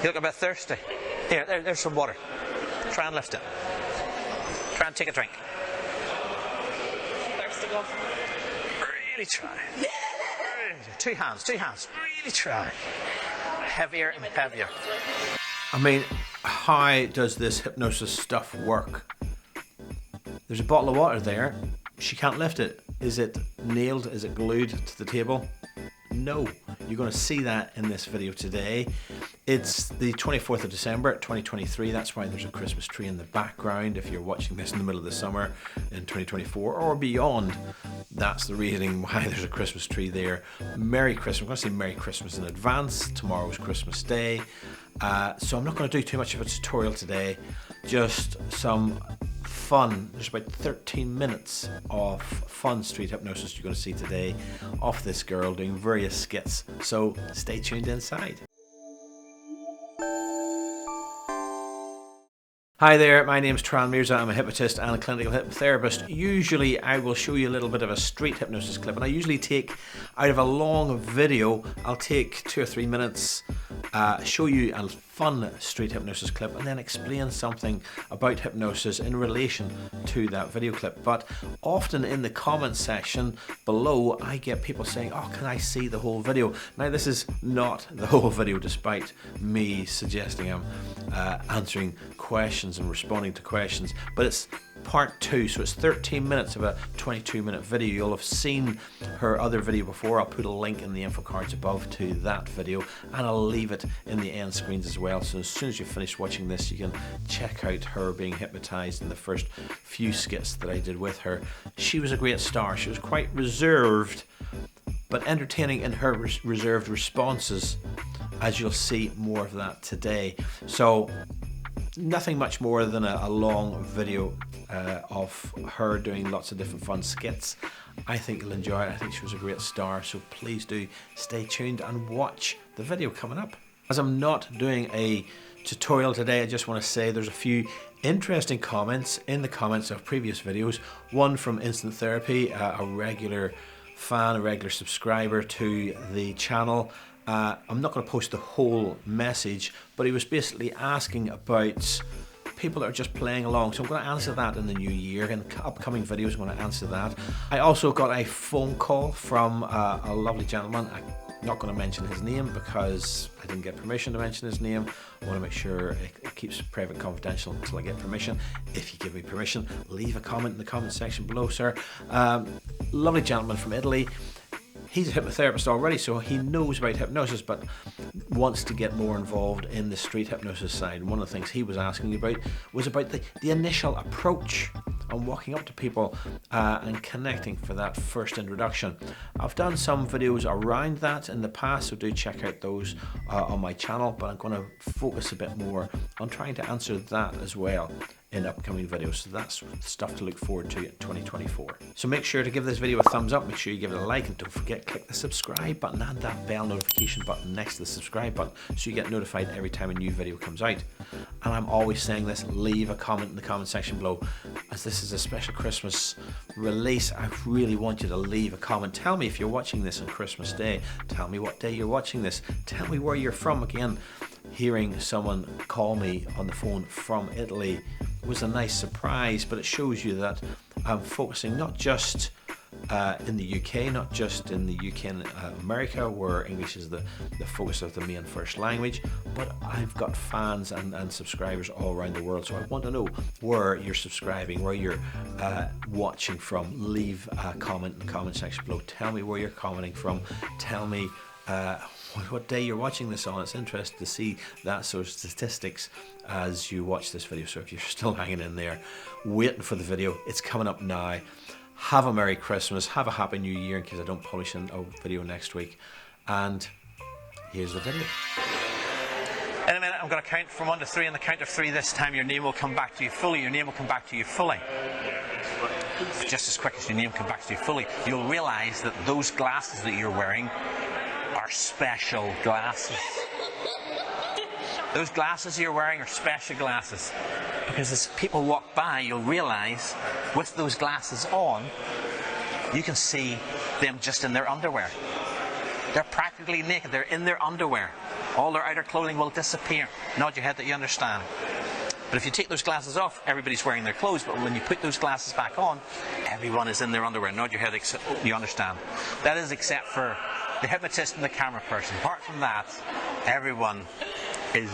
You look a bit thirsty. Here, there's some water. Try and lift it. Try and take a drink. Thirsty enough. Really try. Two hands. Really try. Heavier and heavier. I mean, how does this hypnosis stuff work? There's a bottle of water there. She can't lift it. Is it nailed? Is it glued to the table? No. You're going to see that in this video today. It's the 24th of December 2023. That's why there's a Christmas tree in the background. If you're watching this in the middle of the summer in 2024 or beyond, that's the reason why there's a Christmas tree there. Merry Christmas. I'm going to say Merry Christmas in advance. Tomorrow's Christmas Day. So I'm not going to do too much of a tutorial today. Just some fun. There's about 13 minutes of fun street hypnosis you're going to see today of this girl doing various skits. So stay tuned inside. Hi there, my name's Tran Mirza. I'm a hypnotist and a clinical hypnotherapist. Usually I will show you a little bit of a street hypnosis clip, and I usually take out of a long video, I'll take 2 or 3 minutes, show you a fun street hypnosis clip and then explain something about hypnosis in relation to that video clip. But often in the comments section below I get people saying, oh, can I see the whole video? Now this is not the whole video, despite me suggesting I'm answering questions and responding to questions, but it's part 2, so it's 13 minutes of a 22-minute video. You'll have seen her other video before. I'll put a link in the info cards above to that video, and I'll leave it in the end screens as well, so as soon as you finish watching this you can check out her being hypnotized in the first few skits that I did with her. She was a great star. She was quite reserved but entertaining in her reserved responses, as you'll see more of that today. So nothing much more than a long video of her doing lots of different fun skits. I think you'll enjoy it. I think she was a great star, so please do stay tuned and watch the video coming up. As I'm not doing a tutorial today, I just want to say there's a few interesting comments in the comments of previous videos. One from Instant Therapy, a regular fan, a regular subscriber to the channel. I'm not going to post the whole message, but he was basically asking about people that are just playing along. So I'm going to answer that in the new year. In upcoming videos, I'm going to answer that. I also got a phone call from a lovely gentleman. I'm not going to mention his name because I didn't get permission to mention his name. I want to make sure it keeps private confidential until I get permission. If you give me permission, leave a comment in the comment section below, sir. Lovely gentleman from Italy. He's a hypnotherapist already, so he knows about hypnosis, but wants to get more involved in the street hypnosis side. And one of the things he was asking about was about the initial approach and walking up to people and connecting for that first introduction. I've done some videos around that in the past, so do check out those on my channel, but I'm going to focus a bit more on trying to answer that as well in upcoming videos. So that's stuff to look forward to in 2024. So make sure to give this video a thumbs up, make sure you give it a like, and don't forget, click the subscribe button and that bell notification button next to the subscribe button so you get notified every time a new video comes out. And I'm always saying this, leave a comment in the comment section below. As this is a special Christmas release, I really want you to leave a comment. Tell me if you're watching this on Christmas Day. Tell me what day you're watching this. Tell me where you're from. Again, hearing someone call me on the phone from Italy was a nice surprise, but it shows you that I'm focusing not just in the UK, not just in the UK and America, where English is the focus of the main first language, but I've got fans and subscribers all around the world. So I want to know where you're subscribing, where you're watching from. Leave a comment in the comment section below. Tell me where you're commenting from. Tell me what day you're watching this on. It's interesting to see that sort of statistics as you watch this video. So if you're still hanging in there waiting for the video, it's coming up now. Have a Merry Christmas, have a Happy New Year in case I don't publish a video next week, and here's the video. In a minute I'm going to count from 1 to 3. On the count of 3 this time your name will come back to you fully. Your name will come back to you fully. Just as quick as your name comes back to you fully, you'll realise that those glasses that you're wearing are special glasses. Those glasses you're wearing are special glasses, because as people walk by you'll realise with those glasses on you can see them just in their underwear. They're practically naked, they're in their underwear. All their outer clothing will disappear. Nod your head that you understand. But if you take those glasses off, everybody's wearing their clothes. But when you put those glasses back on, everyone is in their underwear. Nod your head, you understand. That is except for the hypnotist and the camera person. Apart from that, everyone is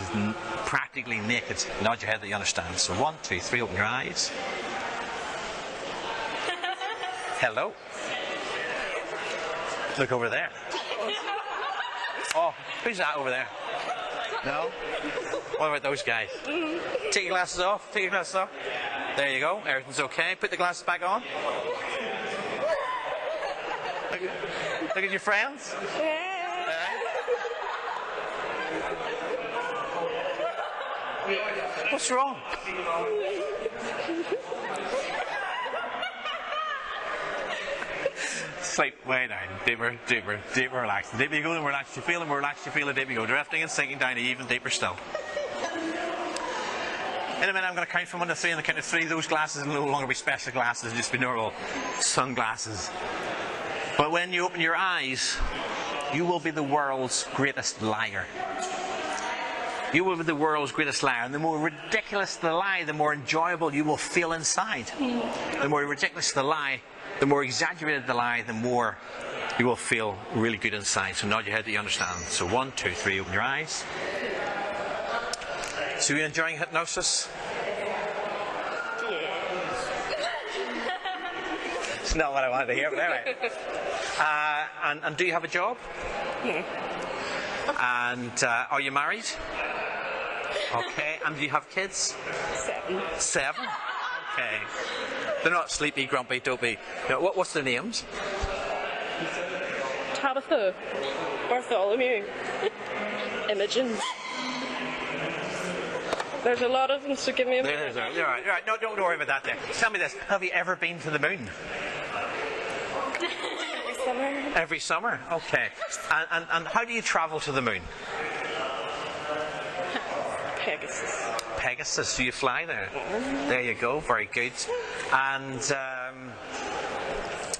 practically naked. Nod your head that you understand. So 1, 2, 3, open your eyes. Hello. Look over there. Oh, who's that over there? No? What about those guys? Take your glasses off. Take your glasses off. There you go. Everything's okay. Put the glasses back on. Look at your friends. What's wrong? Sleep way down, deeper, deeper, deeper, relax. The deeper you go, the more relaxed you feel, the more relaxed you feel, the deeper you go. Drifting and sinking down to even deeper still. In a minute I'm going to count from 1 to 3, and the count of 3 those glasses will no longer be special glasses, they'll just be normal sunglasses. But when you open your eyes, you will be the world's greatest liar. You will be the world's greatest liar. And the more ridiculous the lie, the more enjoyable you will feel inside. The more ridiculous the lie, the more exaggerated the lie, the more you will feel really good inside. So nod your head that you understand. So 1, 2, 3, open your eyes. So you're enjoying hypnosis? It's not what I wanted to hear, but anyway. And do you have a job? Yeah. And are you married? Okay. And do you have kids? 7. 7? Okay. They're not sleepy, grumpy, dopey. No, what's their names? Tabitha, Bartholomew, Imogen. There's a lot of them, so give me a minute. You're right. No, don't worry about that then. Tell me this. Have you ever been to the moon? Every summer. Every summer? Okay. And how do you travel to the moon? Pegasus. Pegasus. Do you fly there? There you go. Very good. And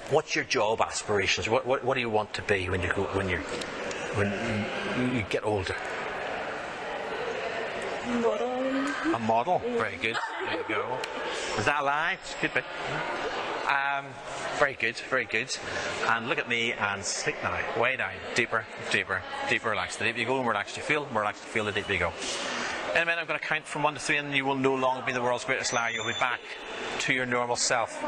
what's your job aspirations? What do you want to be when you get older? Model. A model. Very good. There you go. Is that a lie? Could be. Very good. Very good. And look at me and sleep now. Way down. Deeper. Deeper. Deeper. Relax. The deeper you go, the more relaxed you feel. The more relaxed you feel, the deeper you go. In a minute, I'm going to count from 1 to 3, and you will no longer be the world's greatest liar. You'll be back to your normal self.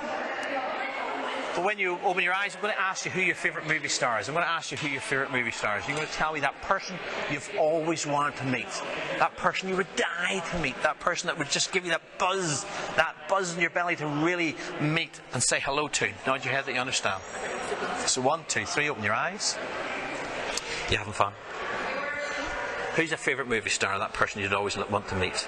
But when you open your eyes, I'm going to ask you who your favourite movie star is. I'm going to ask you who your favourite movie star is. You're going to tell me that person you've always wanted to meet. That person you would die to meet. That person that would just give you that buzz in your belly to really meet and say hello to. Nod your head that you understand. So 1, 2, 3, open your eyes. You having fun? Who's your favourite movie star, that person you'd always want to meet?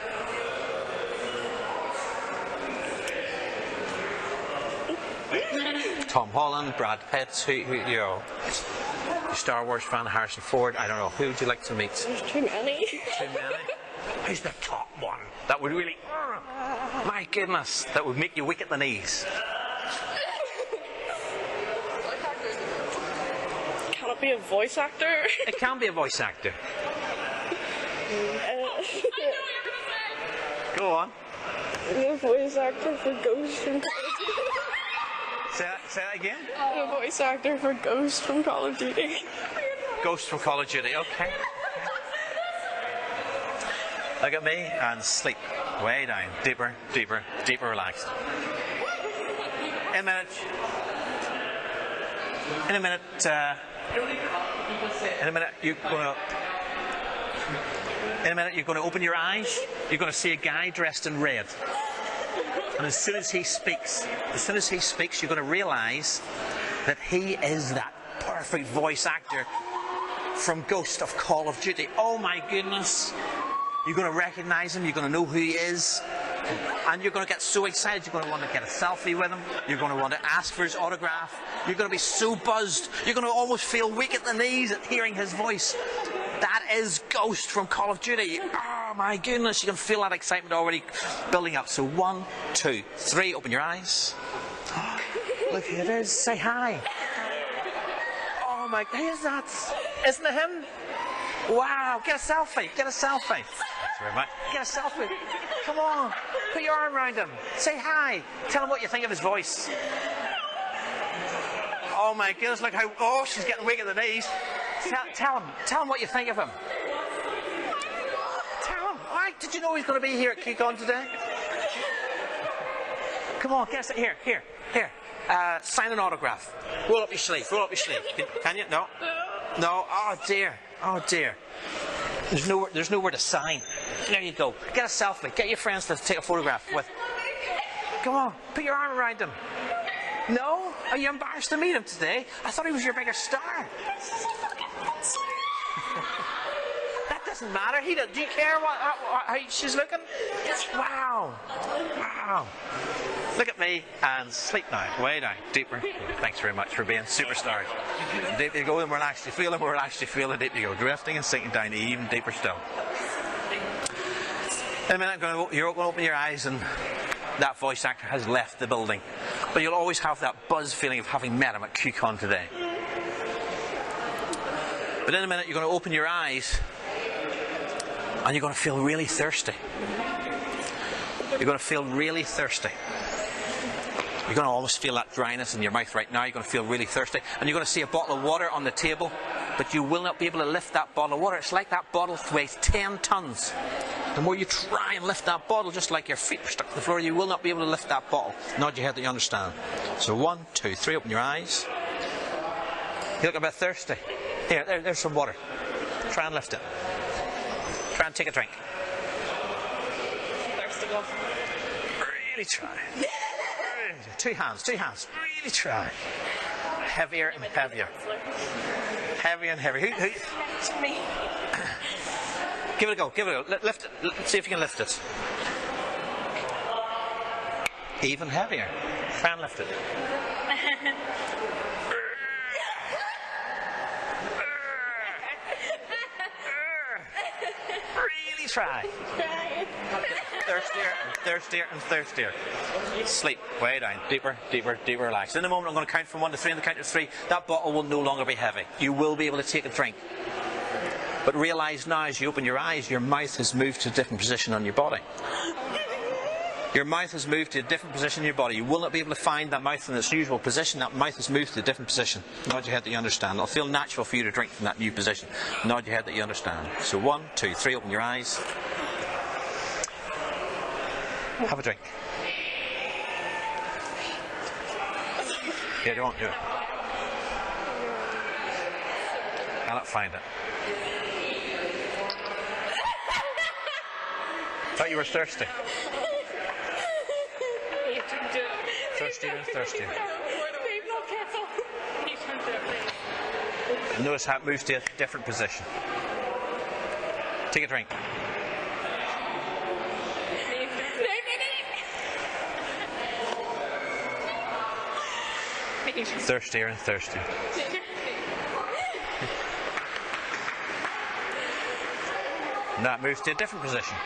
Tom Holland, Brad Pitt, your Star Wars fan, Harrison Ford, I don't know. Who would you like to meet? There's too many. Too many? Who's the top one? That would really, my goodness, that would make you weak at the knees. Can it be a voice actor? It can be a voice actor. Go on. The voice actor for Ghost from Say that again? The voice actor for Ghost from Call of Duty. Ghost from Call of Duty, okay. Look at me and sleep. Way down. Deeper, deeper, deeper relaxed. In a minute, you're going to open your eyes. You're going to see a guy dressed in red. And as soon as he speaks, you're going to realise that he is that perfect voice actor from Ghost of Call of Duty. Oh my goodness. You're going to recognise him. You're going to know who he is. And you're going to get so excited. You're going to want to get a selfie with him. You're going to want to ask for his autograph. You're going to be so buzzed. You're going to almost feel weak at the knees at hearing his voice. That is Ghost from Call of Duty. Oh my goodness, you can feel that excitement already building up. So 1, 2, 3, open your eyes. Oh, look who it is. Say hi. Oh my, who is that? Isn't it him? Wow, get a selfie. Get a selfie. Thanks very much. Get a selfie. Come on. Put your arm around him. Say hi. Tell him what you think of his voice. Oh my goodness, look how... Oh, she's getting weak at the knees. Tell him what you think of him. Tell him. Alright, did you know he's going to be here at KickOn today? Come on, get us... Here. Sign an autograph. Roll up your sleeve. Can you? No? No? Oh dear. There's nowhere to sign. There you go. Get a selfie. Get your friends to take a photograph with. Come on, put your arm around him. No? Are you embarrassed to meet him today? I thought he was your biggest star. That doesn't matter. Do you care how she's looking? Wow. Look at me and sleep now. Way down. Deeper. Thanks very much for being superstars. Deep you go and relax. You feel it, deep you go. Drifting and sinking down even deeper still. In a minute, you're going to open your eyes and that voice actor has left the building. But you'll always have that buzz feeling of having met him at KickOn today. But in a minute, you're going to open your eyes and you're going to feel really thirsty. You're going to feel really thirsty. You're going to almost feel that dryness in your mouth right now. You're going to feel really thirsty. And you're going to see a bottle of water on the table, but you will not be able to lift that bottle of water. It's like that bottle weighs 10 tons. The more you try and lift that bottle, just like your feet are stuck to the floor, you will not be able to lift that bottle. Nod your head that you understand. So 1, 2, 3, open your eyes. You look a bit thirsty. There's some water. Try and lift it. Try and take a drink. Really try. Two hands. Really try. Heavier and heavier. Heavier and heavier. Who? It's me. Give it a go. Lift it. Let's see if you can lift it. Even heavier. Try and lift it. Really try. Thirstier. Sleep. Way down. Deeper, relax. In a moment I'm going to count from 1 to 3. On the count of 3, that bottle will no longer be heavy. You will be able to take a drink. But realise now as you open your eyes, your mouth has moved to a different position on your body. Your mouth has moved to a different position in your body. You will not be able to find that mouth in its usual position. That mouth has moved to a different position. Nod your head that you understand. It'll feel natural for you to drink from that new position. Nod your head that you understand. So 1, 2, 3, open your eyes. Have a drink. Yeah, you won't do it. Cannot find it. Thought you were thirsty. Thirstier. Notice how it moves to a different position. Take a drink. Thirstier and thirstier. And that moves to a different position.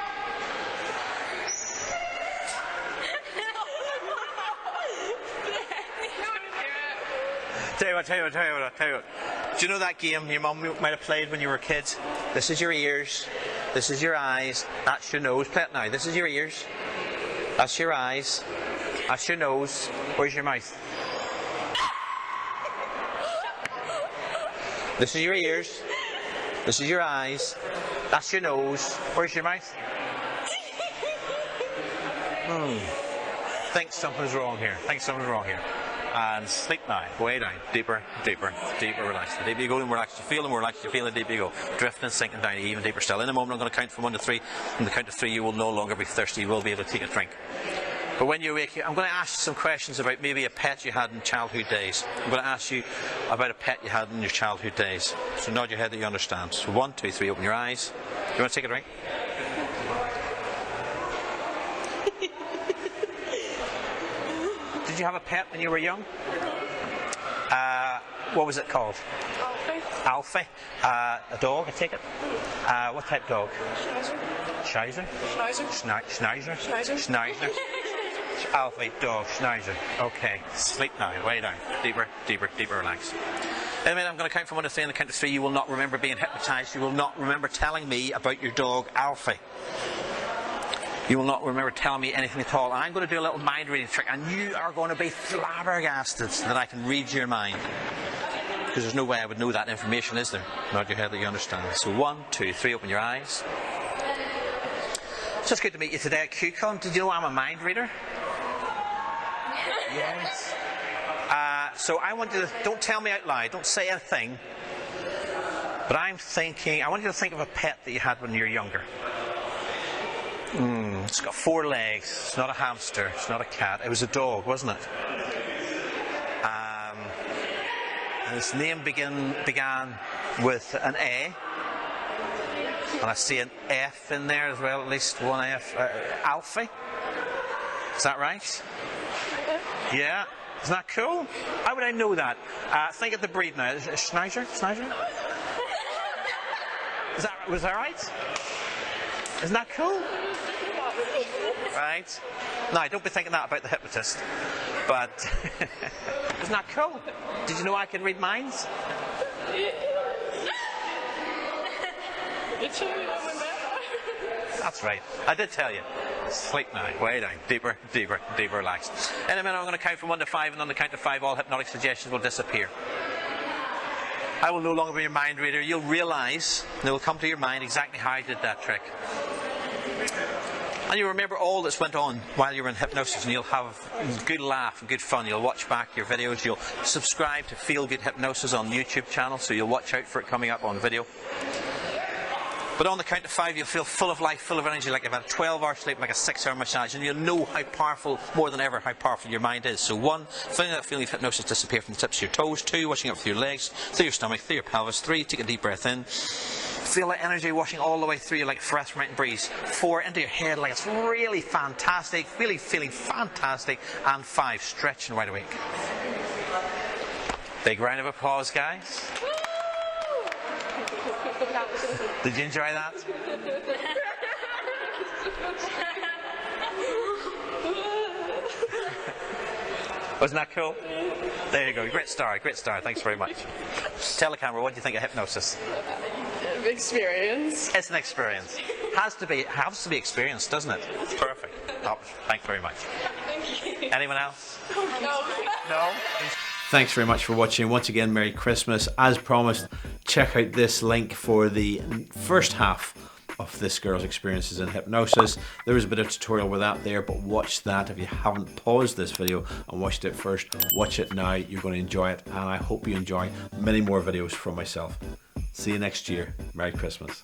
Tell you what. Do you know that game your mum might have played when you were kids? This is your ears. This is your eyes. That's your nose. Play it now. This is your ears. That's your eyes. That's your nose. Where's your mouth? This is your ears. This is your eyes. That's your nose. Where's your mouth? Think something's wrong here. And sleep now. Way down. Deeper, relax. The deeper you go and relax, you feel the deeper you go. Drifting, sinking down even deeper still. In a moment I'm going to count from 1 to 3. On the count of 3 you will no longer be thirsty. You will be able to take a drink. But when you wake, I'm going to ask some questions about maybe a pet you had in childhood days. I'm going to ask you about a pet you had in your childhood days. So nod your head that you understand. So 1, 2, 3, open your eyes. You want to take a drink? Did you have a pet when you were young? What was it called? Alfie. A dog, I take it? What type dog? Schnauzer. Schnauzer. Alfie, dog, Schnauzer. Okay, sleep now, way down. Deeper, relax. In a minute, I'm going to count from 1 to 3. On the count of 3, you will not remember being hypnotized. You will not remember telling me about your dog, Alfie. You will not remember telling me anything at all. And I'm going to do a little mind reading trick, and you are going to be flabbergasted that I can read your mind. Because there's no way I would know that information, is there? Nod your head that you understand. So 1, 2, 3, open your eyes. It's just good to meet you today at QCon. Did you know I'm a mind reader? Yes. So I want you to, don't tell me out loud, don't say anything, but I want you to think of a pet that you had when you were younger. It's got 4 legs, it's not a hamster, it's not a cat, it was a dog, wasn't it? And its name began with an A, and I see an F in there as well, at least one F. Alfie? Is that right? Yeah. Isn't that cool? How would I know that? Think of the breed now. Is it a Schnauzer? Was that right? Isn't that cool? Right? Now, don't be thinking that about the hypnotist. But isn't that cool? Did you know I can read minds? That's right. I did tell you. Sleep now. Way down. Deeper, deeper, deeper, relaxed. In a minute, I'm going to count from 1 to 5, and on the count of 5, all hypnotic suggestions will disappear. I will no longer be your mind reader. You'll realise, and it will come to your mind exactly how I did that trick. And you'll remember all that's went on while you were in hypnosis, and you'll have a good laugh and good fun. You'll watch back your videos. You'll subscribe to Feel Good Hypnosis on YouTube channel, so you'll watch out for it coming up on video. But on the count of 5, you'll feel full of life, full of energy, like you've had a 12-hour sleep, like a 6-hour massage, and you'll know how powerful, more than ever, how powerful your mind is. So 1, feeling that feeling of hypnosis disappear from the tips of your toes. 2, washing up through your legs, through your stomach, through your pelvis. 3, take a deep breath in. Feel that energy washing all the way through you like a fresh mountain breeze. 4, into your head like it's really fantastic, really feeling fantastic. And 5, stretch and wide awake. Big round of applause, guys. Did you enjoy that? Wasn't that cool? There you go. Great star. Thanks very much. Tell the camera, what do you think of hypnosis? Experience. It's an experience. Has to be experienced, doesn't it? Perfect. Oh, thanks very much. Thank you. Anyone else? No. No? Thanks very much for watching. Once again, Merry Christmas. As promised, check out this link for the first half of this girl's experiences in hypnosis. There is a bit of tutorial with that there, but watch that. If you haven't paused this video and watched it first, watch it now. You're going to enjoy it, and I hope you enjoy many more videos from myself. See you next year. Merry Christmas.